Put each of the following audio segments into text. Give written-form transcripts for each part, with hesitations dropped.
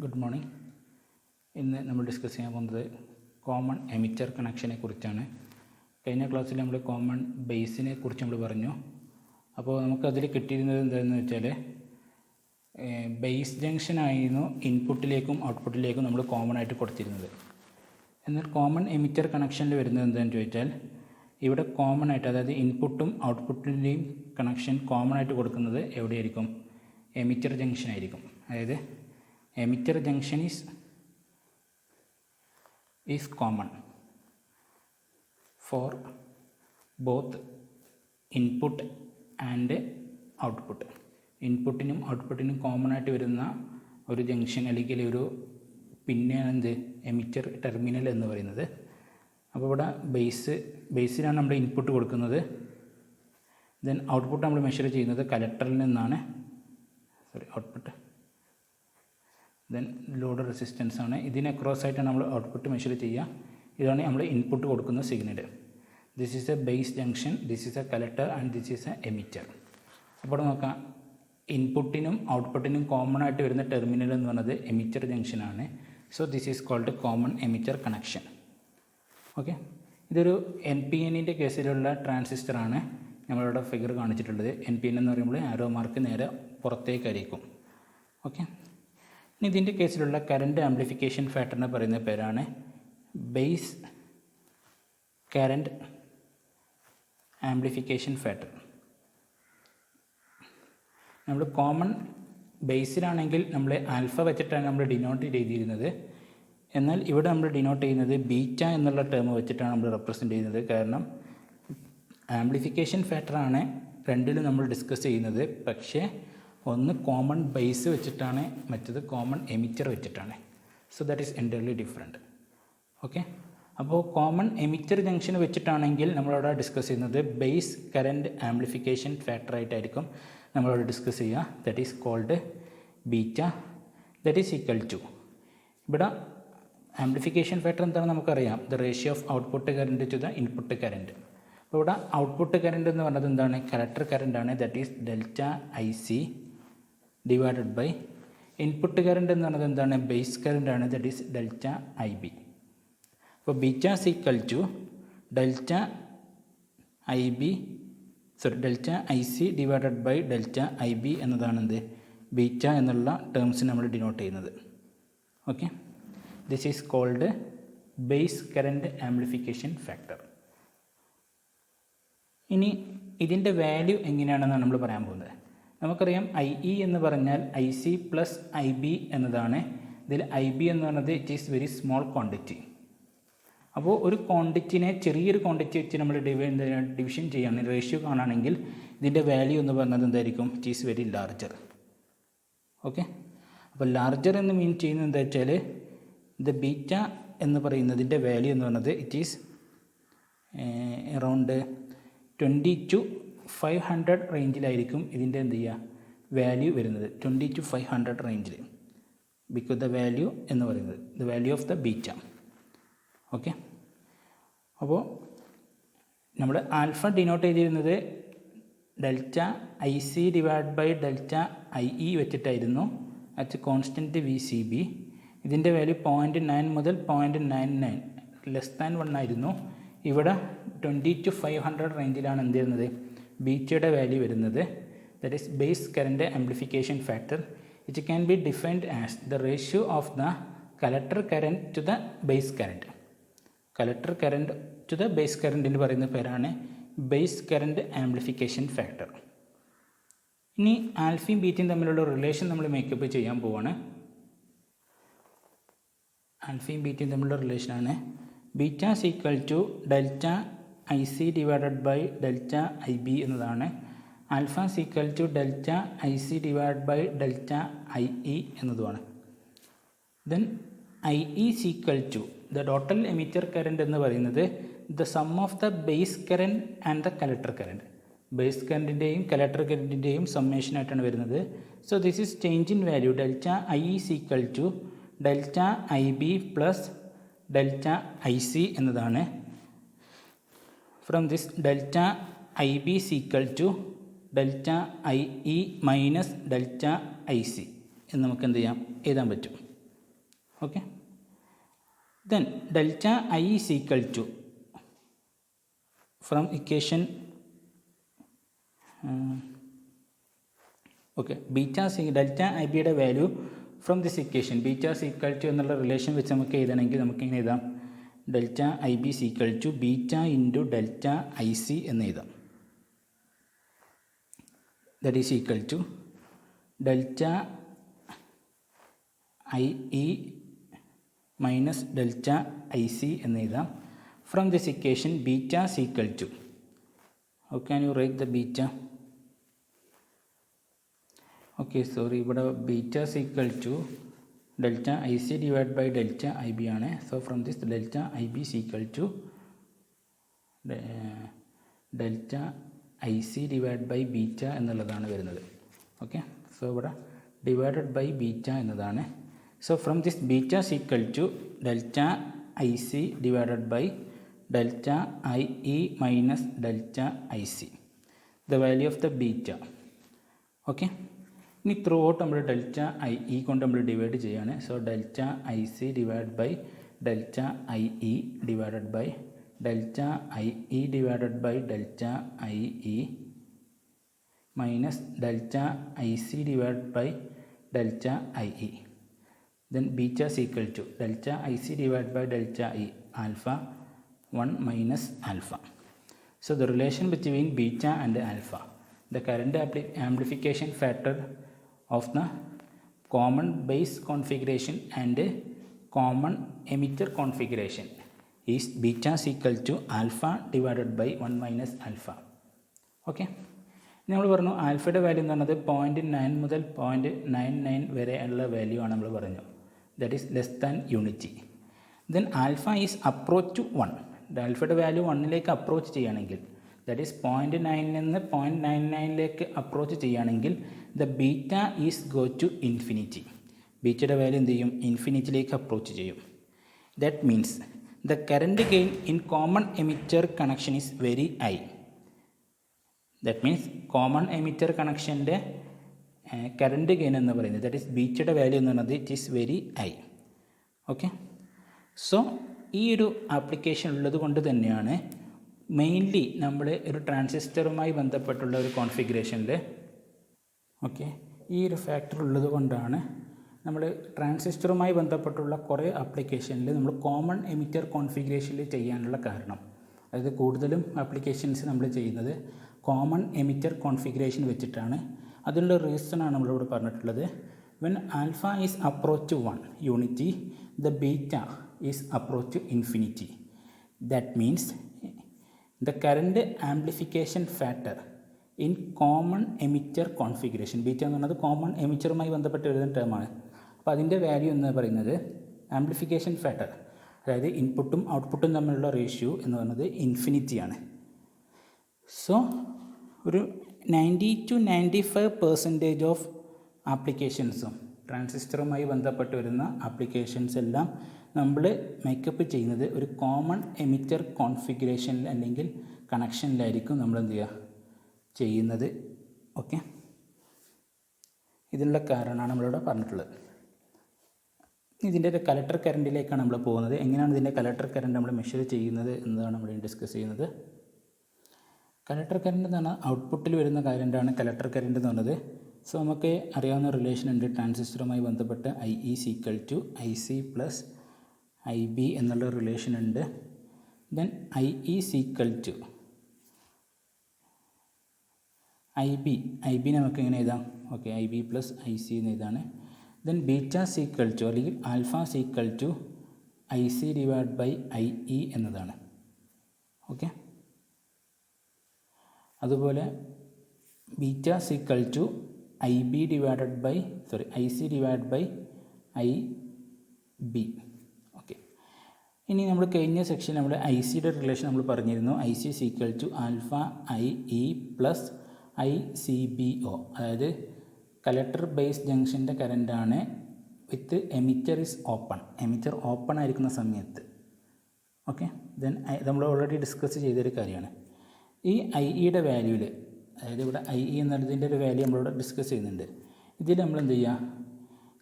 Good morning. ഇന്ന് നമ്മൾ discuss ചെയ്യാൻ പോകുന്നത് കോമൺ എമിറ്റർ കണക്ഷനെ കുറിച്ചാണ്. കഴിഞ്ഞ ക്ലാസ്സിൽ നമ്മൾ കോമൺ ബേസിനെ കുറിച്ച് നമ്മൾ പറഞ്ഞു. അപ്പോൾ നമുക്കതിൽ കിട്ടിയിരുന്നത് എന്താണെന്ന് വെച്ചാൽ ബേസ് ജംഗ്ഷൻ ആയിരുന്നു ഇൻപുട്ടിലേക്കും ഔട്ട്പുട്ടിലേക്കും നമ്മൾ കോമൺ ആയിട്ട് കൊടുത്തിരുന്നത്. എന്നാൽ കോമൺ എമിറ്റർ കണക്ഷനിൽ വരുന്നത് എന്താണെന്ന് ചോദിച്ചാൽ ഇവിടെ കോമൺ ആയിട്ട്, അതായത് ഇൻപുട്ടും ഔട്ട്പുട്ടിൻ്റെയും കണക്ഷൻ കോമൺ ആയിട്ട് കൊടുക്കുന്നത് എവിടെയായിരിക്കും? എമിറ്റർ ജംഗ്ഷൻ ആയിരിക്കും. അതായത് emitter junction is common for both input and output. ഇൻപുട്ടിനും ഔട്ട്പുട്ടിനും കോമൺ ആയിട്ട് വരുന്ന ഒരു ജംഗ്ഷൻ അല്ലെങ്കിൽ ഒരു പിന്നെയാണ് എന്ത് എമിറ്റർ ടെർമിനൽ എന്ന് പറയുന്നത്. അപ്പോൾ ഇവിടെ ബേസിലാണ് നമ്മൾ ഇൻപുട്ട് കൊടുക്കുന്നത്. ദെൻ ഔട്ട്പുട്ട് നമ്മൾ മെഷർ ചെയ്യുന്നത് കലക്ടറിൽ നിന്നാണ്. ഔട്ട്പുട്ട് ദെൻ ലോഡ് റെസിസ്റ്റൻസ് ആണ്. ഇതിന് അക്രോസ് ആയിട്ടാണ് നമ്മൾ ഔട്ട്പുട്ട് മെഷർ ചെയ്യുക. ഇതാണ് നമ്മൾ ഇൻപുട്ട് കൊടുക്കുന്ന signal. This is a base junction, this is A collector and this is a emitter. അപ്പോൾ നോക്കാം, ഇൻപുട്ടിനും ഔട്ട്പുട്ടിനും കോമൺ ആയിട്ട് വരുന്ന ടെർമിനൽ എന്ന് പറയുന്നത് എമിറ്റർ ജംഗ്ഷനാണ്. So this is called common emitter connection. Okay, ഇതൊരു NPNൻ്റെ കേസിലുള്ള ട്രാൻസിസ്റ്ററാണ് നമ്മളിവിടെ ഫിഗർ കാണിച്ചിട്ടുള്ളത്. NPN എന്ന് പറയുമ്പോൾ ആരോ മാർക്ക് നേരെ പുറത്തേക്കായിരിക്കും. ഓക്കെ, ഇനി ഇതിൻ്റെ കേസിലുള്ള കറണ്ട് ആംപ്ലിഫിക്കേഷൻ ഫാക്ടറിനെ പറയുന്ന പേരാണ് ബേസ് കറണ്ട് ആംപ്ലിഫിക്കേഷൻ ഫാക്ടർ. നമ്മൾ കോമൺ ബേസിലാണെങ്കിൽ നമ്മൾ ആൽഫ വെച്ചിട്ടാണ് നമ്മൾ ഡിനോട്ട് ചെയ്തിരുന്നത്. എന്നാൽ ഇവിടെ നമ്മൾ ഡിനോട്ട് ചെയ്യുന്നത് ബീറ്റ എന്നുള്ള ടേം വെച്ചിട്ടാണ് നമ്മൾ റെപ്രസെൻ്റ് ചെയ്യുന്നത്. കാരണം ആംപ്ലിഫിക്കേഷൻ ഫാക്ടറാണ് രണ്ടിലും നമ്മൾ ഡിസ്കസ് ചെയ്യുന്നത്. പക്ഷേ ഒന്ന് കോമൺ ബേസ് വെച്ചിട്ടാണ്, മറ്റത് കോമൺ എമിറ്റർ വെച്ചിട്ടാണ്. So that is entirely different. Okay, അപ്പോൾ കോമൺ എമിറ്റർ ജംഗ്ഷൻ വെച്ചിട്ടാണെങ്കിൽ നമ്മളവിടെ ഡിസ്കസ് ചെയ്യുന്നത് ബേസ് കറൻറ്റ് ആംപ്ലിഫിക്കേഷൻ ഫാക്ടറായിട്ടായിരിക്കും നമ്മളവിടെ ഡിസ്കസ് ചെയ്യുക. That is called beta. That is equal to, ഇവിടെ ആംപ്ലിഫിക്കേഷൻ ഫാക്ടർ എന്താണെന്ന് നമുക്കറിയാം, the ratio of output current to the input current. അപ്പോൾ ഇവിടെ ഔട്ട്പുട്ട് കറൻറ്റ് എന്ന് പറയുന്നത് എന്താണ്? കലക്ടർ കറൻറ്റാണ്. That is delta IC divided by input current എന്ന് പറയുന്നത് എന്താണ്? ബേസ് കറൻറ്റാണ്. That is delta IB. അപ്പോൾ beta equal to delta IC divided by delta IB എന്നതാണ് എന്ത്? ബീറ്റ എന്നുള്ള ടേംസ് നമ്മൾ ഡിനോട്ട് ചെയ്യുന്നത്. Okay, this is called base current amplification factor. ഇനി ഇതിൻ്റെ വാല്യൂ എങ്ങനെയാണെന്നാണ് നമ്മൾ പറയാൻ പോകുന്നത്. നമുക്കറിയാം IE എന്ന് പറഞ്ഞാൽ IC പ്ലസ് IB എന്നതാണ്. ഇതിൽ IB എന്ന് പറയുന്നത് it is very small quantity. അപ്പോൾ ഒരു ക്വാണ്ടിറ്റിനെ ചെറിയൊരു ക്വാണ്ടിറ്റി വെച്ച് നമ്മൾ ഡിവിഷൻ ചെയ്യുകയാണ്, റേഷ്യോ കാണുകയാണെങ്കിൽ ഇതിൻ്റെ വാല്യൂ എന്ന് പറയുന്നത് എന്തായിരിക്കും? It is very larger. Okay, അപ്പോൾ ലാർജർ എന്ന് മീൻ ചെയ്യുന്നത് എന്താ വെച്ചാൽ ഇത് ബീറ്റ എന്ന് പറയുന്നതിൻ്റെ വാല്യൂ എന്ന് പറയുന്നത് ഇറ്റ് ഈസ് അറൗണ്ട് 20 to 500 റേഞ്ചിലായിരിക്കും ഇതിൻ്റെ എന്ത് ചെയ്യുക വാല്യൂ വരുന്നത്. 20 to 500 റേഞ്ചിൽ. ബിക്കോസ് ദ വാല്യൂ എന്ന് പറയുന്നത് the value of the beta. Okay, അപ്പോൾ നമ്മൾ ആൽഫ ഡിനോട്ട് ചെയ്തിരുന്നത് delta IC divide by delta IE വെച്ചിട്ടായിരുന്നു അറ്റ് കോൺസ്റ്റൻറ്റ് VCB. ഇതിൻ്റെ വാല്യൂ 0.9 മുതൽ 0.99 ലെസ് ദാൻ 1 ആയിരുന്നു. ഇവിടെ 20 to 500 റേഞ്ചിലാണ് എന്ത് ചെയ്യുന്നത്? ബീറ്റയുടെ വാല്യൂ വരുന്നത്. That is base current amplification factor. It can be defined as the ratio of the collector current to the base current. Collector current to the base കറൻറ്റിന് പറയുന്ന പേരാണ് ബേസ് കറൻറ്റ് ആംപ്ലിഫിക്കേഷൻ ഫാക്ടർ. ഇനി ആൽഫയും ബീറ്റയും തമ്മിലുള്ള relation നമ്മൾ makeup ചെയ്യാൻ പോവാണ്. ആൽഫയും ബീറ്റയും തമ്മിലുള്ള റിലേഷനാണ് beta equal to delta IC divided by delta IB എന്നതാണ്. Alpha equal to delta IC divide by delta IE എന്നതുമാണ്. Then IE equal to the total emitter current എന്ന് പറയുന്നത് the sum of the base current and the collector current. Base കറൻറ്റിൻ്റെയും collector കറൻറ്റിൻ്റെയും സമ്മേഷനായിട്ടാണ് വരുന്നത്. So this is change in value. Delta IE equal to delta IB plus delta IC എന്നതാണ്. From this delta IB equal to delta IE minus delta IC എന്ന് നമുക്ക് എന്ത് ചെയ്യാം? എഴുതാൻ പറ്റും. Okay. Then delta I is equal to, from equation delta IB യുടെ value from this equation beta is equal to എന്നുള്ള relation വെച്ച് നമുക്ക് എഴുതണമെങ്കിൽ നമുക്ക് ഇങ്ങനെ എഴുതാം, delta I B is equal to beta into delta I C എന്ന് എഴുതാം. That is equal to delta I E minus delta I C എന്ന് എഴുതാം. From this equation beta is equal to, how can you write the beta? Okay, sorry, ഇവിടെ beta is equal to delta I C divide by delta I B ആണ്. So from this delta I B is equal to delta I C divide by beta എന്നുള്ളതാണ് വരുന്നത്. Okay, so ഇവിടെ divided by beta എന്നതാണ്. So from this beta is equal to delta I C divided by delta I E minus delta I C, the value of the beta. Okay, ഇനി throughout നമ്മൾ delta I E കൊണ്ട് നമ്മൾ divide ചെയ്യുകയാണ്. So delta I C divide by delta I E divided by delta I E divided by delta I E minus delta I C divide by delta I E. Then beta is equal to delta I C divide by delta I alpha 1 minus alpha. So the relation between beta and alpha, the current amplification factor of the common base configuration and common emitter configuration is beta is equal to alpha divided by 1 minus alpha. Okay, നമ്മൾ പറഞ്ഞു ആൽഫയുടെ value എന്ന് പറഞ്ഞത് 0.9 മുതൽ 0.99 വരെ ഉള്ള value ആണ് നമ്മൾ പറഞ്ഞു. That is less than unity. Then alpha is approach to 1. ആൽഫയുടെ വാല്യൂ 1ലേക്ക് അപ്രോച്ച് ചെയ്യുകയാണെങ്കിൽ, ദാറ്റ് ഈസ് 0.9 നിന്ന് 0.99ലേക്ക് അപ്രോച്ച് ചെയ്യുകയാണെങ്കിൽ the beta is go to infinity. ബീറ്റയുടെ വാല്യൂ എന്ത് ചെയ്യും? ഇൻഫിനിറ്റിയിലേക്ക് അപ്രോച്ച് ചെയ്യും. That means the current gain in common emitter connection is very high. That means common emitter കണക്ഷൻ്റെ കറൻറ്റ് ഗെയിൻ എന്ന് പറയുന്നത്, ദാറ്റ് ഈസ് ബീറ്റയുടെ വാല്യൂ എന്ന് പറയുന്നത് it is very high. Okay, so ഈ ഒരു ആപ്ലിക്കേഷൻ ഉള്ളത് കൊണ്ട് തന്നെയാണ് മെയിൻലി നമ്മൾ ഒരു ട്രാൻസിസ്റ്ററുമായി ബന്ധപ്പെട്ടുള്ള ഒരു കോൺഫിഗറേഷനിൽ, ഓക്കെ, ഈ ഒരു ഫാക്ടർ ഉള്ളത് കൊണ്ടാണ് നമ്മൾ ട്രാൻസിസ്റ്ററുമായി ബന്ധപ്പെട്ടുള്ള കുറേ ആപ്ലിക്കേഷനിൽ നമ്മൾ കോമൺ എമിറ്റർ കോൺഫിഗറേഷനിൽ ചെയ്യാനുള്ള കാരണം. അതായത് കൂടുതലും ആപ്ലിക്കേഷൻസ് നമ്മൾ ചെയ്യുന്നത് കോമൺ എമിറ്റർ കോൺഫിഗറേഷൻ വെച്ചിട്ടാണ്. അതിനുള്ള റീസണാണ് നമ്മളിവിടെ പറഞ്ഞിട്ടുള്ളത്. When alpha is approach to 1 unity, the beta is approach to infinity. That means the current amplification factor in common emitter configuration, beta എന്ന് പറയുന്നത് കോമൺ എമിറ്ററുമായി ബന്ധപ്പെട്ട് എഴുതുന്ന ടേമാണ്. അപ്പോൾ അതിൻ്റെ വാല്യൂ എന്ന് പറയുന്നത് ആംപ്ലിഫിക്കേഷൻ ഫാക്ടർ, അതായത് ഇൻപുട്ടും ഔട്ട്പുട്ടും തമ്മിലുള്ള റേഷ്യോ എന്ന് പറയുന്നത് ഇൻഫിനിറ്റിയാണ്. സോ ഒരു 90 to 95% ഓഫ് ആപ്ലിക്കേഷൻസും ട്രാൻസിസ്റ്ററുമായി ബന്ധപ്പെട്ട് വരുന്ന ആപ്ലിക്കേഷൻസ് എല്ലാം നമ്മൾ മേക്കപ്പ് ചെയ്യുന്നത് ഒരു കോമൺ എമിറ്റർ കോൺഫിഗറേഷനിൽ അല്ലെങ്കിൽ കണക്ഷനിലായിരിക്കും നമ്മൾ എന്ത് ചെയ്യുക ചെയ്യുന്നത്. ഓക്കെ, ഇതിനുള്ള കാരണമാണ് നമ്മളിവിടെ പറഞ്ഞിട്ടുള്ളത്. ഇതിൻ്റെ ഒരു കലക്ടർ കറൻറ്റിലേക്കാണ് നമ്മൾ പോകുന്നത്. എങ്ങനെയാണ് ഇതിൻ്റെ കലക്ടർ കറൻറ്റ് നമ്മൾ മെഷർ ചെയ്യുന്നത് എന്നതാണ് നമ്മൾ ഡിസ്കസ് ചെയ്യുന്നത്. കലക്ടർ കറൻറ്റ് എന്ന് പറഞ്ഞാൽ ഔട്ട്പുട്ടിൽ വരുന്ന കറൻറ്റാണ് കലക്ടർ കറൻറ്റ് എന്ന് പറയുന്നത്. സോ നമുക്ക് അറിയാവുന്ന റിലേഷൻ ഉണ്ട് ട്രാൻസിസ്റ്ററുമായി ബന്ധപ്പെട്ട് I E equal to I C plus I B എന്നുള്ള റിലേഷൻ ഉണ്ട്. Then I E equal to I B നമുക്ക് എങ്ങനെ എഴുതാം? Okay, I B plus I C എന്ന് എഴുതാണ്. ദെൻ ബീറ്റ ഈക്വൽ ടു അല്ലെങ്കിൽ alpha equal to I C divide by I E എന്നതാണ്. Okay, അതുപോലെ beta equal to I B divided by I C divide by I B. Okay, ഇനി നമ്മൾ കഴിഞ്ഞ section നമ്മൾ I സിയുടെ റിലേഷൻ നമ്മൾ പറഞ്ഞിരുന്നു. I C equal to alpha I E plus I C B O, അതായത് കലക്ടർ ബേസ് ജംഗ്ഷൻ്റെ കറൻറ്റാണ് with emitter is open. Emitter open ആയിരിക്കുന്ന സമയത്ത്. ഓക്കെ, ദെൻ നമ്മൾ ഓൾറെഡി ഡിസ്കസ് ചെയ്തൊരു കാര്യമാണ്. ഈ ഐ ഇയുടെ വാല്യൂവിൽ, അതായത് ഇവിടെ ഐ ഇ എന്നുള്ളതിൻ്റെ ഒരു വാല്യൂ നമ്മളിവിടെ ഡിസ്കസ് ചെയ്യുന്നുണ്ട്. ഇതിൽ നമ്മൾ എന്ത് ചെയ്യുക,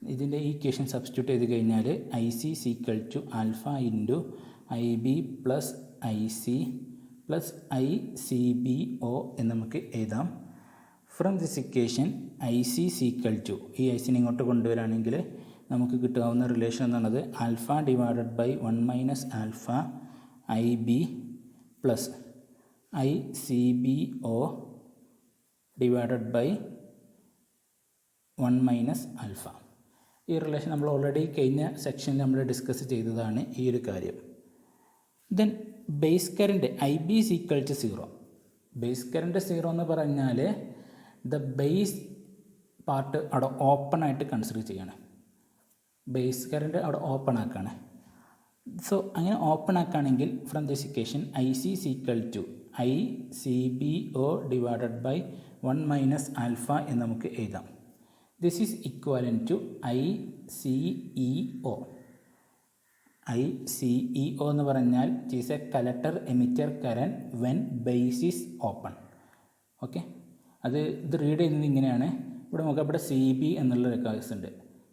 ഇതിൻ്റെ ഈക്വേഷൻ സബ്സ്റ്റിറ്റ്യൂട്ട് ചെയ്ത് കഴിഞ്ഞാൽ I C equal to alpha into I B plus I C plus I C B O എന്ന് നമുക്ക് എഴുതാം. From this equation I C equal to, ഈ ഐ സിനെ ഇങ്ങോട്ട് കൊണ്ടുവരാണെങ്കിൽ നമുക്ക് കിട്ടാവുന്ന റിലേഷൻ എന്ന് പറയുന്നത് alpha divided by 1 minus alpha I B plus I C B O divided by 1 minus alpha. ഈ റിലേഷൻ നമ്മൾ ഓൾറെഡി കഴിഞ്ഞ സെക്ഷനിൽ നമ്മൾ ഡിസ്കസ് ചെയ്തതാണ് ഈ ഒരു കാര്യം. Then base current I B is equal to 0. Base current 0 എന്ന് പറഞ്ഞാൽ ദ ബേസ് പാർട്ട് അവിടെ ഓപ്പൺ ആയിട്ട് കൺസിഡർ ചെയ്യണം. ബേസ് കറൻറ്റ് അവിടെ ഓപ്പൺ ആക്കുകയാണ്. സോ അങ്ങനെ ഓപ്പൺ ആക്കുകയാണെങ്കിൽ from this equation I C equal to I C B O divided by 1 minus alpha എന്ന് നമുക്ക് എഴുതാം. This is equivalent to I C E O. I C E O എന്ന് പറഞ്ഞാൽ it is a collector emitter current when base is open. Okay, ഇത് read ചെയ്യുന്നത് ഇങ്ങനെയാണ്. ഇവിടെ നമുക്ക് ഇവിടെ സി ബി എന്നുള്ളൊരു കേസ് ഉണ്ട്.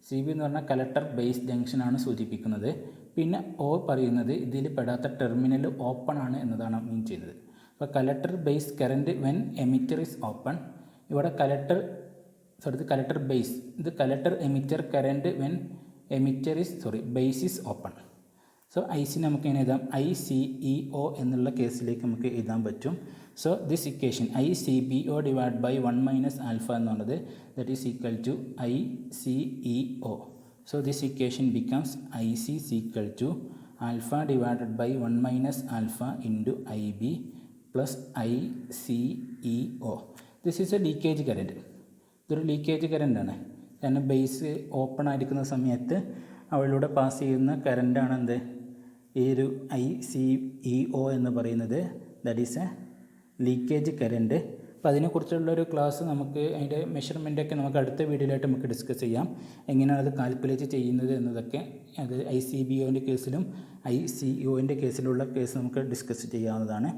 സി ബി എന്ന് പറഞ്ഞാൽ കളക്ടർ ബേസ് ജംഗ്ഷനാണ് സൂചിപ്പിക്കുന്നത്. പിന്നെ ഒ പറയുന്നത് ഇതിൽ പെടാത്ത ടെർമിനൽ ഓപ്പൺ ആണ് എന്നതാണ് മീൻ ചെയ്യുന്നത്. അപ്പോൾ collector base current when emitter is open. ഇവിടെ ഇത് കളക്ടർ ബേസ്, ഇത് collector emitter current when base is open. So I C നമുക്ക് എങ്ങനെ എഴുതാം? ഐ സി ഇ ഒ എന്നുള്ള കേസിലേക്ക് നമുക്ക് എഴുതാൻ പറ്റും. So this equation I C B O divide by 1 minus alpha എന്നുള്ളത് that is equal to I C E O. So this equation becomes I C equal to alpha divided by 1 minus alpha into I B plus I C E O. This is a leakage current. ഇതൊരു leakage കറൻറ്റാണ്. കാരണം base open ആയിരിക്കുന്ന സമയത്ത് അവളിലൂടെ pass ചെയ്യുന്ന കറൻറ്റാണ് എന്ത്, ഈ ഒരു I C E O എന്ന് പറയുന്നത്. That is a leakage current. അപ്പോൾ അതിനെക്കുറിച്ചുള്ളൊരു ക്ലാസ് നമുക്ക് അതിൻ്റെ മെഷർമെൻറ്റൊക്കെ നമുക്ക് അടുത്ത വീഡിയോയിലായിട്ട് നമുക്ക് ഡിസ്കസ് ചെയ്യാം. എങ്ങനെയാണ് അത് കാൽക്കുലേറ്റ് ചെയ്യുന്നത് എന്നതൊക്കെ. അത് ഐ സി ബി ഒൻ്റെ കേസിലും ഐ സി ഒൻ്റെ കേസിലുള്ള കേസ് നമുക്ക് ഡിസ്കസ് ചെയ്യാവുന്നതാണ്.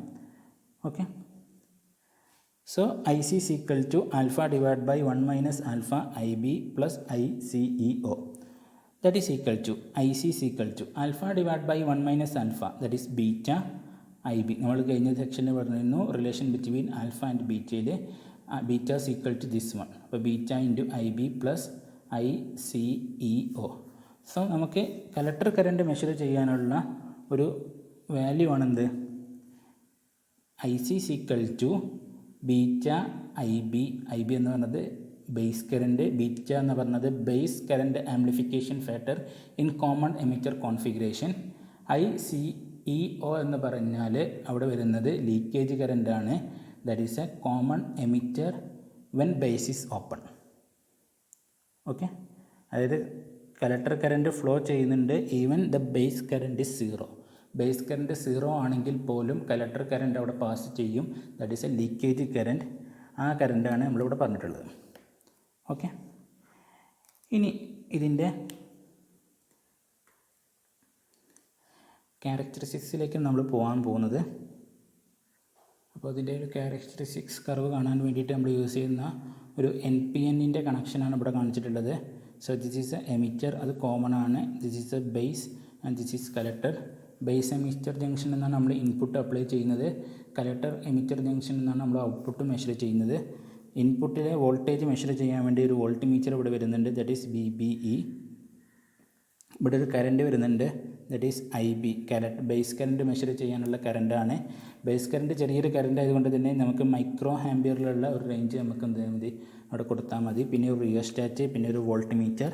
Okay, so I C equal to alpha divide by 1 minus alpha I B plus I C E O. That is equal to IC is equal to alpha divided by 1 minus alpha, that is beta IB. നമ്മൾ കഴിഞ്ഞ സെക്ഷനിൽ പറഞ്ഞിരുന്നു relation between alpha and ബീറ്റയിൽ beta is equal to this one. അപ്പോൾ beta into I B plus I C E O. So നമുക്ക് collector current measure ചെയ്യാനുള്ള ഒരു value ആണെന്ത്, I C is equal to beta I B. I B എന്ന് പറഞ്ഞത് base current, beta എന്ന് പറഞ്ഞത് base current amplification factor in common emitter configuration. I C E O എന്ന് പറഞ്ഞാൽ അവിടെ വരുന്നത് ലീക്കേജ് കറൻറ്റാണ്. That is A common emitter when base is open. Okay, അതായത് കളക്ടർ കറൻറ്റ് ഫ്ലോ ചെയ്യുന്നുണ്ട് even the base current is 0. Base current 0 ആണെങ്കിൽ പോലും collector current അവിടെ പാസ് ചെയ്യും. That is a leakage current. ആ കറൻറ്റാണ് നമ്മളിവിടെ പറഞ്ഞിട്ടുള്ളത്. ഓക്കെ, ഇനി ഇതിൻ്റെ ക്യാരക്ടറിസ്റ്റിക്സിലേക്ക് നമ്മൾ പോകാൻ പോകുന്നത്. അപ്പോൾ അതിൻ്റെ ഒരു ക്യാരക്ടറിസ്റ്റിക്സ് കർവ് കാണാൻ വേണ്ടിയിട്ട് നമ്മൾ യൂസ് ചെയ്യുന്ന ഒരു NPNൻ്റെ കണക്ഷനാണ് ഇവിടെ കാണിച്ചിട്ടുള്ളത്. So this is a emitter, അത് കോമൺ ആണ്. This is a base and this is collector. Base emitter junction എന്നാണ് നമ്മൾ ഇൻപുട്ട് അപ്ലൈ ചെയ്യുന്നത്. കളക്ടർ എമിറ്റർ ജംഗ്ഷൻ എന്നാണ് നമ്മൾ ഔട്ട്പുട്ട് മെഷർ ചെയ്യുന്നത്. ഇൻപുട്ടിലെ വോൾട്ടേജ് മെഷർ ചെയ്യാൻ വേണ്ടി ഒരു വോൾട്ട് മീറ്റർ ഇവിടെ വരുന്നുണ്ട്. That is VBE. ഇവിടെ ഒരു കറൻറ്റ് വരുന്നുണ്ട്. That is IB. Base current measure ചെയ്യാനുള്ള കറൻറ്റാണ്. ബേസ് കറൻറ്റ് ചെറിയൊരു കറൻറ്റ് ആയതുകൊണ്ട് തന്നെ നമുക്ക് മൈക്രോ ആംപിയറിലുള്ള ഒരു റേഞ്ച് നമുക്ക് എന്ത് മതി അവിടെ കൊടുത്താൽ മതി. പിന്നെ ഒരു റിയോസ്റ്റാറ്റ്, പിന്നെ ഒരു volt meter.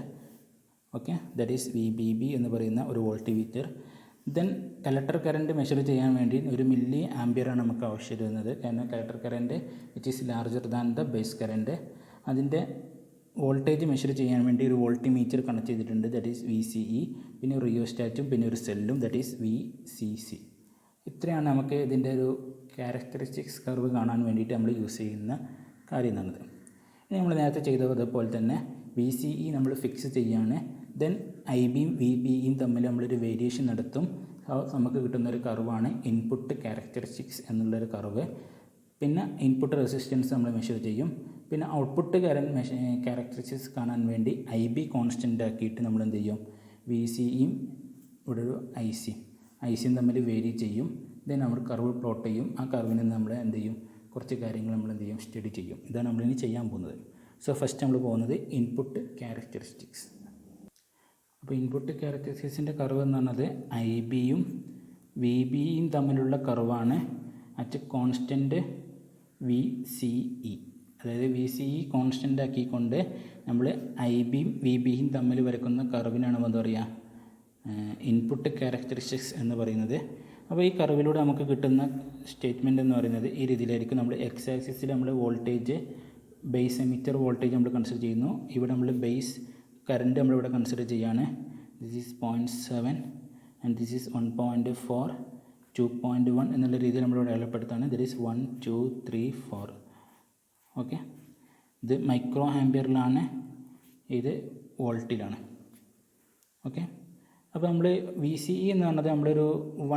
Okay, that is VBB എന്ന് പറയുന്ന ഒരു volt meter. Then collector current measure ചെയ്യാൻ വേണ്ടി ഒരു മില്ലി ആംപിയറാണ് നമുക്ക് ആവശ്യം വരുന്നത്. കാരണം collector current it is larger than the base current. അതിൻ്റെ വോൾട്ടേജ് മെഷർ ചെയ്യാൻ വേണ്ടി ഒരു വോൾട്ട് മീറ്റർ കണക്ട് ചെയ്തിട്ടുണ്ട്. That is VCE. പിന്നെ ഒരു റിയോസ്റ്റാറ്റും പിന്നെ ഒരു സെല്ലും, ദറ്റ് ഈസ് VCC. ഇത്രയാണ് നമുക്ക് ഇതിൻ്റെ ഒരു ക്യാരക്ടറിസ്റ്റിക്സ് കർവ് കാണാൻ വേണ്ടിയിട്ട് നമ്മൾ യൂസ് ചെയ്യുന്ന കാര്യം എന്നുള്ളത്. ഇനി നമ്മൾ നേരത്തെ ചെയ്തതുപോലെ തന്നെ VCE നമ്മൾ ഫിക്സ് ചെയ്യുകയാണ്. ദെൻ IBയും VBയും തമ്മിൽ നമ്മളൊരു വേരിയേഷൻ നടത്തും. നമുക്ക് കിട്ടുന്നൊരു കർവാണ് ഇൻപുട്ട് ക്യാരക്ടറിസ്റ്റിക്സ് എന്നുള്ളൊരു കർവ്. പിന്നെ ഇൻപുട്ട് റെസിസ്റ്റൻസ് നമ്മൾ മെഷർ ചെയ്യും. പിന്നെ ഔട്ട്പുട്ട് ക്യാരക്ടറിസ്റ്റിക്സ് കാണാൻ വേണ്ടി IB കോൺസ്റ്റൻ്റ് ആക്കിയിട്ട് നമ്മൾ എന്ത് ചെയ്യും, VCയും ഇവിടെ ഒരു ICയും തമ്മിൽ വേരി ചെയ്യും. ദെൻ നമ്മൾ കർവ് പ്ലോട്ട് ചെയ്യും. ആ കർവിൽ നിന്ന് നമ്മൾ എന്ത് ചെയ്യും, കുറച്ച് കാര്യങ്ങൾ നമ്മൾ എന്ത് ചെയ്യും, സ്റ്റഡി ചെയ്യും. ഇതാണ് നമ്മളിനി ചെയ്യാൻ പോകുന്നത്. സോ ഫസ്റ്റ് നമ്മൾ പോകുന്നത് ഇൻപുട്ട് ക്യാരക്ടറിസ്റ്റിക്സ്. അപ്പോൾ ഇൻപുട്ട് ക്യാരക്ടറിസ്റ്റിക്സിൻ്റെ കർവ് എന്ന് പറഞ്ഞത് IBയും VBയും തമ്മിലുള്ള കർവാണ് അറ്റ് കോൺസ്റ്റൻറ്റ് VCE. അതായത് VCE കോൺസ്റ്റൻ്റ് ആക്കിക്കൊണ്ട് നമ്മൾ IBയും VBയും തമ്മിൽ വരയ്ക്കുന്ന കർവിനാണ് എന്താ പറയുക, ഇൻപുട്ട് ക്യാരക്ടറിസ്റ്റിക്സ് എന്ന് പറയുന്നത്. അപ്പോൾ ഈ കർവിലൂടെ നമുക്ക് കിട്ടുന്ന സ്റ്റേറ്റ്മെൻറ്റ് എന്ന് പറയുന്നത് ഈ രീതിയിലായിരിക്കും. നമ്മൾ എക്സ് ആക്സിസിൽ നമ്മൾ വോൾട്ടേജ്, ബേസ് എമിറ്റർ വോൾട്ടേജ് നമ്മൾ കൺസിഡർ ചെയ്യുന്നു. ഇവിടെ നമ്മൾ ബേസ് കറൻറ്റ് നമ്മളിവിടെ കൺസിഡർ ചെയ്യാണ്. This is 0.7 and this is 1.4, 2.1 എന്നുള്ള രീതിയിൽ നമ്മളിവിടെ അടയാളപ്പെടുത്താണ്. This is 1, 2, 3, 4. ഓക്കെ, ഇത് മൈക്രോ ആംപിയറിലാണ്, ഇത് വോൾട്ടിലാണ്. ഓക്കെ, അപ്പോൾ നമ്മൾ VCE എന്ന് പറഞ്ഞത് നമ്മളൊരു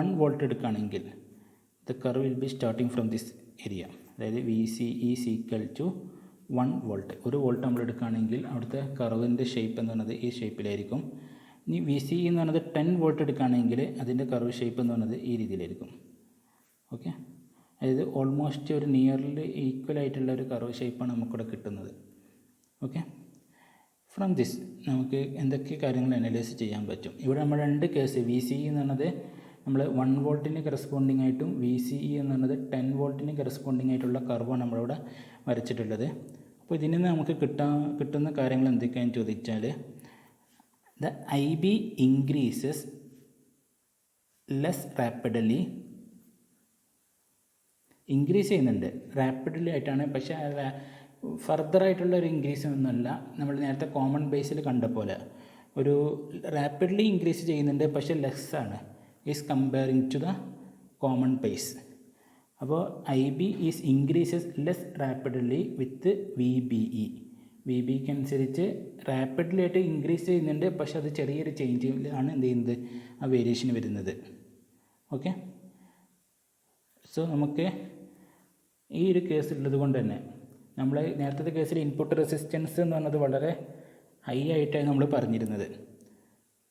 1 വോൾട്ട് എടുക്കുകയാണെങ്കിൽ the curve will be starting from this area. അതായത് VCE is equal to 1 volt. 1 volt നമ്മൾ എടുക്കുകയാണെങ്കിൽ അവിടുത്തെ കർവിൻ്റെ ഷേപ്പ് എന്ന് പറയുന്നത് ഈ ഷേപ്പിലായിരിക്കും. ഇനി VCE എന്ന് പറയുന്നത് 10 വോൾട്ട് എടുക്കുകയാണെങ്കിൽ അതിൻ്റെ കർവ് ഷേപ്പ് എന്ന് പറയുന്നത് ഈ രീതിയിലായിരിക്കും. ഓക്കെ, അതായത് ഓൾമോസ്റ്റ് ഒരു നിയർലി ഈക്വൽ ആയിട്ടുള്ള ഒരു കർവ് ഷേപ്പാണ് നമുക്കിവിടെ കിട്ടുന്നത്. ഓക്കെ, ഫ്രം ദിസ് നമുക്ക് എന്തൊക്കെ കാര്യങ്ങൾ അനലൈസ് ചെയ്യാൻ പറ്റും. ഇവിടെ നമ്മൾ 2 കേസ്, VCE എന്ന് പറഞ്ഞത് നമ്മൾ 1 വോൾട്ടിന് കറസ്പോണ്ടിങ് ആയിട്ടും VCE എന്ന് പറഞ്ഞത് 10 വോൾട്ടിന് കറസ്പോണ്ടിങ് ആയിട്ടുള്ള കർവാണ് നമ്മളിവിടെ വരച്ചിട്ടുള്ളത്. അപ്പോൾ ഇതിൽ നിന്ന് നമുക്ക് കിട്ടുന്ന കാര്യങ്ങൾ എന്തൊക്കെയാണെന്ന് ചോദിച്ചാൽ, the IB increases less rapidly, increase ചെയ്യുന്നുണ്ട് റാപ്പിഡ്ലി ആയിട്ടാണ്, പക്ഷേ ഫർദറായിട്ടുള്ള ഒരു ഇൻക്രീസ് ഒന്നുമല്ല. നമ്മൾ നേരത്തെ കോമൺ ബേസിൽ കണ്ട പോലെ ഒരു റാപ്പിഡ്ലി ഇൻക്രീസ് ചെയ്യുന്നുണ്ട്, പക്ഷേ ലെസ്സാണ് is comparing to the common base. അപ്പോൾ IB is increases less rapidly with VBക്ക് അനുസരിച്ച് റാപ്പിഡ്ലി ആയിട്ട് ഇൻക്രീസ് ചെയ്യുന്നുണ്ട്, പക്ഷേ അത് ചെറിയൊരു ചേഞ്ചിലാണ് എന്ത് ചെയ്യുന്നത്, ആ വേരിയേഷൻ വരുന്നത്. ഓക്കെ, സോ നമുക്ക് ഈ ഒരു കേസ് ഉള്ളത് കൊണ്ട് തന്നെ നമ്മൾ നേരത്തെ കേസിൽ ഇൻപുട്ട് റെസിസ്റ്റൻസ് എന്ന് പറഞ്ഞത് വളരെ ഹൈ ആയിട്ടാണ് നമ്മൾ പറഞ്ഞിരുന്നത്.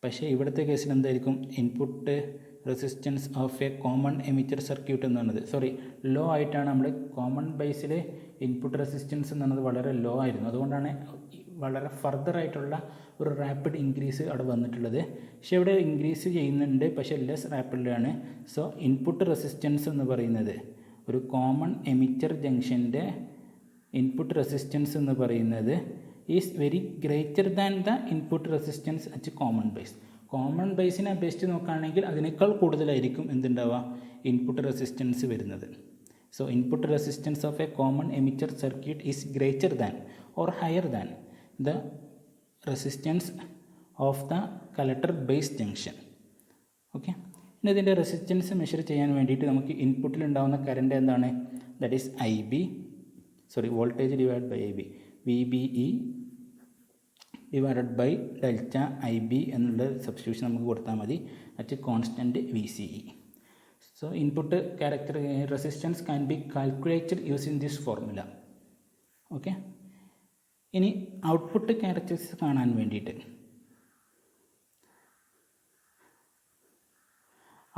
പക്ഷേ ഇവിടുത്തെ കേസിൽ എന്തായിരിക്കും, input resistance of a common emitter circuit എന്ന് പറഞ്ഞത് ലോ ആയിട്ടാണ്. നമ്മൾ കോമൺ ബേസിൽ ഇൻപുട്ട് റെസിസ്റ്റൻസ് എന്ന് പറഞ്ഞത് വളരെ ലോ ആയിരുന്നു. അതുകൊണ്ടാണ് വളരെ ഫർദറായിട്ടുള്ള ഒരു റാപ്പിഡ് ഇൻക്രീസ് അവിടെ വന്നിട്ടുള്ളത്. പക്ഷേ ഇവിടെ ഇൻക്രീസ് ചെയ്യുന്നുണ്ട്, പക്ഷേ ലെസ് റാപ്പിഡിലാണ്. സോ ഇൻപുട്ട് റെസിസ്റ്റൻസ് എന്ന് പറയുന്നത് ഒരു കോമൺ എമിറ്റർ ജംഗ്ഷൻ്റെ ഇൻപുട്ട് റെസിസ്റ്റൻസ് എന്ന് പറയുന്നത് is very greater than the input resistance at common base. Common ബേസിനെ അപേക്ഷിച്ച് നോക്കുകയാണെങ്കിൽ അതിനേക്കാൾ കൂടുതലായിരിക്കും എന്തുണ്ടാവുക, ഇൻപുട്ട് റെസിസ്റ്റൻസ് വരുന്നത്. So input resistance of a common emitter circuit is greater than or higher than the resistance of the collector base junction. Okay, പിന്നെ ഇതിൻ്റെ resistance measure ചെയ്യാൻ വേണ്ടിയിട്ട് നമുക്ക് ഇൻപുട്ടിൽ ഉണ്ടാകുന്ന കറണ്ട് എന്താണ്, that is voltage divide by IB, VBE divided by delta IB എന്നുള്ള substitution നമുക്ക് കൊടുത്താൽ മതി at constant VCE. So input resistance can be calculated using this formula. Okay, ഇനി ഔട്ട്പുട്ട് ക്യാരക്ടറിസ്റ്റിക്സ് കാണാൻ വേണ്ടിയിട്ട്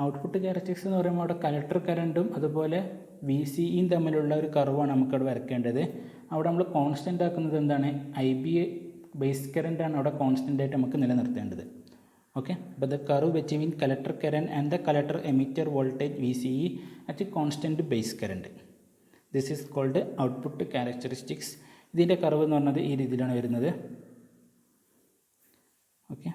ഔട്ട്പുട്ട് ക്യാരക്ടറിസ്റ്റിക്സ് എന്ന് പറയുമ്പോൾ അവിടെ കളക്ടർ കറണ്ടും അതുപോലെ VCEയും തമ്മിലുള്ള ഒരു കർവാണ് നമുക്കവിടെ വരയ്ക്കേണ്ടത്. അവിടെ നമ്മൾ കോൺസ്റ്റൻ്റ് ആക്കുന്നത് എന്താണ്, IB ബേസ് കറൻ്റാണ് അവിടെ കോൺസ്റ്റൻ്റ് ആയിട്ട് നമുക്ക് നിലനിർത്തേണ്ടത്. ഓക്കെ, അപ്പോൾ the curve between collector current and the collector emitter voltage VCE at constant base current, this is called output characteristics. ഇതിൻ്റെ കർവ് എന്ന് പറഞ്ഞത് ഈ രീതിയിലാണ് വരുന്നത്. ഓക്കെ,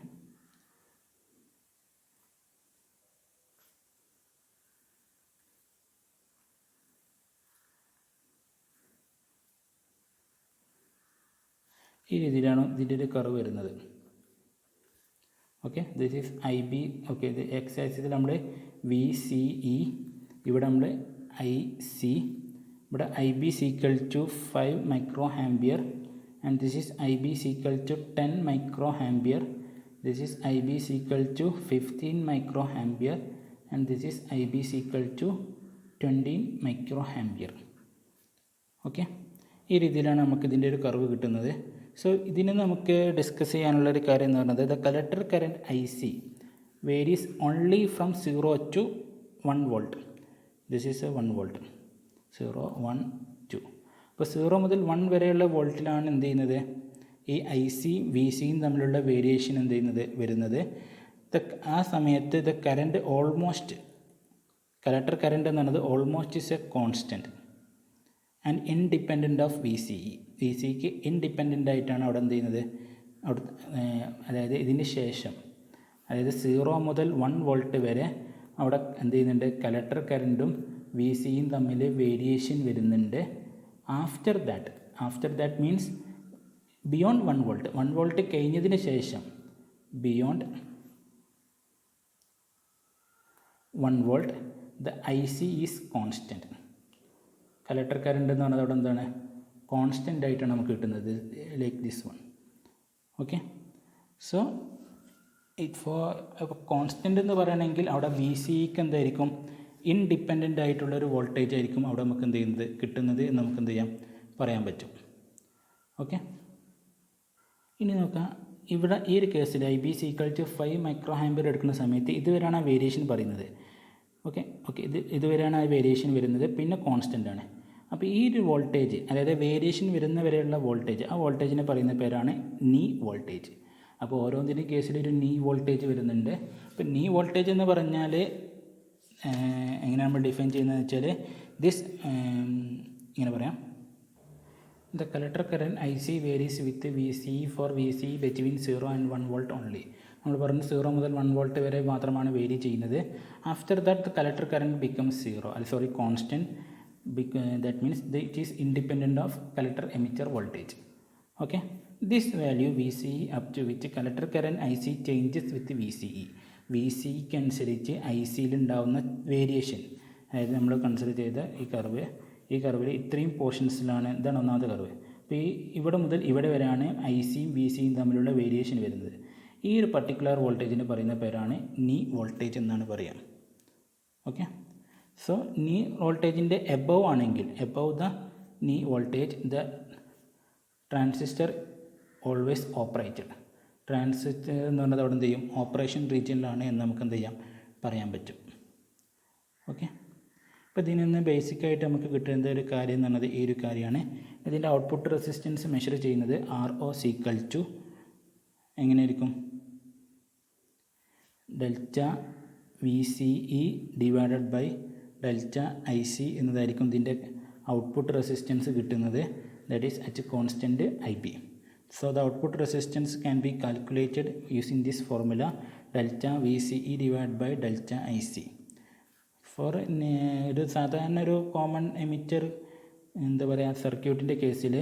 ഈ രീതിയിലാണ് ഇതിൻ്റെ ഒരു കർവ് വരുന്നത്. Okay, this is IB. Okay, ഇത് എക്സ് ആക്സിസിൽ നമ്മൾ VCE, ഇവിടെ നമ്മൾ IC, ഇവിടെ IB is equal to 5 microampere and this is IB is equal to 10 microampere. This is IB is equal to 15 microampere and this is IB is equal to 20 microampere. Okay, ഈ രീതിയിലാണ് നമുക്ക് ഇതിൻ്റെ ഒരു curve കിട്ടുന്നത്. So ഇതിന് നമുക്ക് discuss ചെയ്യാനുള്ളൊരു കാര്യം എന്ന് പറയുന്നത് the collector current IC varies only from 0 to 1 volt. This is 1 volt. 0, 1, 2. അപ്പോൾ 0 മുതൽ 1 വരെയുള്ള വോൾട്ടിലാണ് എന്ത് ചെയ്യുന്നത്, ഈ IC VCയും തമ്മിലുള്ള വേരിയേഷൻ എന്ത് ചെയ്യുന്നത് വരുന്നത്. ആ സമയത്ത് the current almost, collector current എന്ന് പറയുന്നത് almost is a constant and independent of VCE. VCക്ക് ഇൻഡിപെൻഡൻ്റ് ആയിട്ടാണ് അവിടെ എന്ത് ചെയ്യുന്നത്, അവിടെ അതായത് ഇതിന് ശേഷം, അതായത് 0 മുതൽ 1 വോൾട്ട് വരെ അവിടെ എന്ത് ചെയ്യുന്നുണ്ട്, കളക്ടർ കറൻറ്റും VCയും തമ്മിൽ വേരിയേഷൻ വരുന്നുണ്ട്. After that means beyond 1 volt, 1 volt കഴിഞ്ഞതിന് ശേഷം beyond 1 volt the IC is constant. Collector current എന്ന് പറയുന്നത് അവിടെ എന്താണ്, കോൺസ്റ്റൻ്റ് ആയിട്ടാണ് നമുക്ക് കിട്ടുന്നത്, like this one. Okay, so ഇപ്പോൾ കോൺസ്റ്റൻ്റ് എന്ന് പറയുകയാണെങ്കിൽ അവിടെ VCക്ക് എന്തായിരിക്കും, ഇൻഡിപെൻഡൻ്റ് ആയിട്ടുള്ളൊരു വോൾട്ടേജ് ആയിരിക്കും അവിടെ നമുക്ക് എന്ത് ചെയ്യുന്നത് കിട്ടുന്നത് എന്ന് നമുക്ക് എന്ത് ചെയ്യാം പറയാൻ പറ്റും. ഓക്കെ, ഇനി നോക്കാം. ഇവിടെ ഈ ഒരു കേസിൽ IB = 5 മൈക്രോ ആമ്പിയർ എടുക്കുന്ന സമയത്ത് ഇതുവരെയാണ് ആ വേരിയേഷൻ പറയുന്നത്. ഓക്കെ, ഇതുവരെയാണ് ആ വേരിയേഷൻ വരുന്നത്, പിന്നെ കോൺസ്റ്റൻ്റ് ആണ്. അപ്പോൾ ഈ ഒരു വോൾട്ടേജ്, അതായത് വേരിയേഷൻ വരുന്ന വരെയുള്ള വോൾട്ടേജ്, ആ വോൾട്ടേജിനെ പറയുന്ന പേരാണ് നീ വോൾട്ടേജ്. അപ്പോൾ ഓരോന്നിൻ്റെ കേസിൽ ഒരു നീ വോൾട്ടേജ് വരുന്നുണ്ട്. അപ്പോൾ നീ വോൾട്ടേജ് എന്ന് പറഞ്ഞാൽ എങ്ങനെ നമ്മൾ ഡിഫൈൻ ചെയ്യുന്നതെന്ന് വെച്ചാൽ ദിസ് ഇങ്ങനെ പറയാം, the collector current IC varies with VCE for VCE between 0 and 1 volt only. നമ്മൾ പറഞ്ഞു 0 മുതൽ 1 വോൾട്ട് വരെ മാത്രമാണ് വേരി ചെയ്യുന്നത്. After that the collector current becomes constant. That means it is independent of collector emitter voltage. Okay, this value VCE up to which collector current IC changes with VCE. VCEക്ക് അനുസരിച്ച് ICയിൽ ഉണ്ടാകുന്ന variation, അതായത് നമ്മൾ consider ചെയ്ത ഈ കർവിൽ ഇത്രയും പോർഷൻസിലാണ്, ഇതാണ് ഒന്നാമത്തെ കർവ്. അപ്പോൾ ഇവിടെ മുതൽ ഇവിടെ വരെയാണ് ICയും VCയും തമ്മിലുള്ള വേരിയേഷൻ വരുന്നത്. ഈ ഒരു പർട്ടിക്കുലർ വോൾട്ടേജിന് പറയുന്ന പേരാണ് നീ വോൾട്ടേജ് എന്നാണ് പറയുക. ഓക്കെ, സോ നീ വോൾട്ടേജിൻ്റെ എബവ് ആണെങ്കിൽ, above the knee voltage the transistor always operated. Transistor എന്ന് പറഞ്ഞത് അവിടെ എന്ത് ചെയ്യും, ഓപ്പറേഷൻ റീജിയനിലാണ് എന്ന് നമുക്ക് എന്ത് ചെയ്യാം പറയാൻ പറ്റും. ഓക്കെ, അപ്പോൾ ഇതിൽ നിന്ന് ബേസിക്കായിട്ട് നമുക്ക് കിട്ടുന്ന ഒരു കാര്യം എന്ന് പറഞ്ഞത് ഈ ഒരു കാര്യമാണ്. ഇതിൻ്റെ ഔട്ട്പുട്ട് റെസിസ്റ്റൻസ് മെഷർ ചെയ്യുന്നത് ROC = എങ്ങനെയായിരിക്കും, delta VCE divided by delta IC എന്നതായിരിക്കും ഇതിൻ്റെ ഔട്ട്പുട്ട് റെസിസ്റ്റൻസ് കിട്ടുന്നത്. That is at constant IB. So the output resistance can be calculated using this formula delta VCE divide by delta IC. For ഒരു സാധാരണ ഒരു common emitter എന്താ പറയുക സർക്യൂട്ടിൻ്റെ കേസിൽ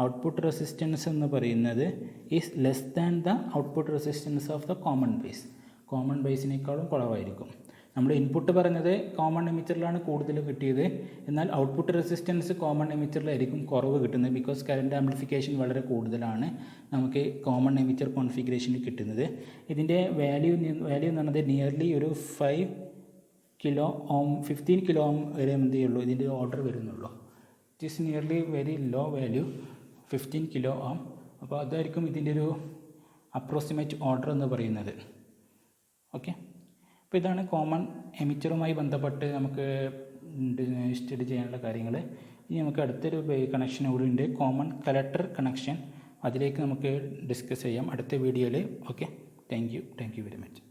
output resistance എന്ന് പറയുന്നത് is less than the output resistance of the common base. Common ബേസിനേക്കാളും കുറവായിരിക്കും. നമ്മൾ ഇൻപുട്ട് പറഞ്ഞത് കോമൺ എമിറ്ററിലാണ് കൂടുതൽ കിട്ടിയത്, എന്നാൽ ഔട്ട്പുട്ട് റെസിസ്റ്റൻസ് കോമൺ എമിറ്ററിലായിരിക്കും കുറവ് കിട്ടുന്നത്. ബിക്കോസ് കറൻറ്റ് ആംപ്ലിഫിക്കേഷൻ വളരെ കൂടുതലാണ് നമുക്ക് കോമൺ എമിറ്റർ കോൺഫിഗറേഷനിൽ കിട്ടുന്നത്. ഇതിൻ്റെ വാല്യൂ എന്ന് പറയുന്നത് നിയർലി ഒരു 5 കിലോ ഓം 15 കിലോ ഓം വരെ എന്ത് ചെയ്യുള്ളൂ ഇതിൻ്റെ ഓർഡർ വരുന്നുള്ളൂ. It is nearly very low value 15 kilo ohm. അപ്പോൾ അതായിരിക്കും ഇതിൻ്റെ ഒരു അപ്രോക്സിമേറ്റ് ഓർഡർ എന്ന് പറയുന്നത്. ഓക്കെ, അപ്പോൾ ഇതാണ് കോമൺ എമിറ്ററുമായി ബന്ധപ്പെട്ട് നമുക്ക് സ്റ്റഡി ചെയ്യാനുള്ള കാര്യങ്ങൾ. ഇനി നമുക്ക് അടുത്തൊരു കണക്ഷൻ കൂടി ഉണ്ട്, കോമൺ കളക്ടർ കണക്ഷൻ. അതിലേക്ക് നമുക്ക് ഡിസ്കസ് ചെയ്യാം അടുത്ത വീഡിയോയിൽ. Okay, thank you very much.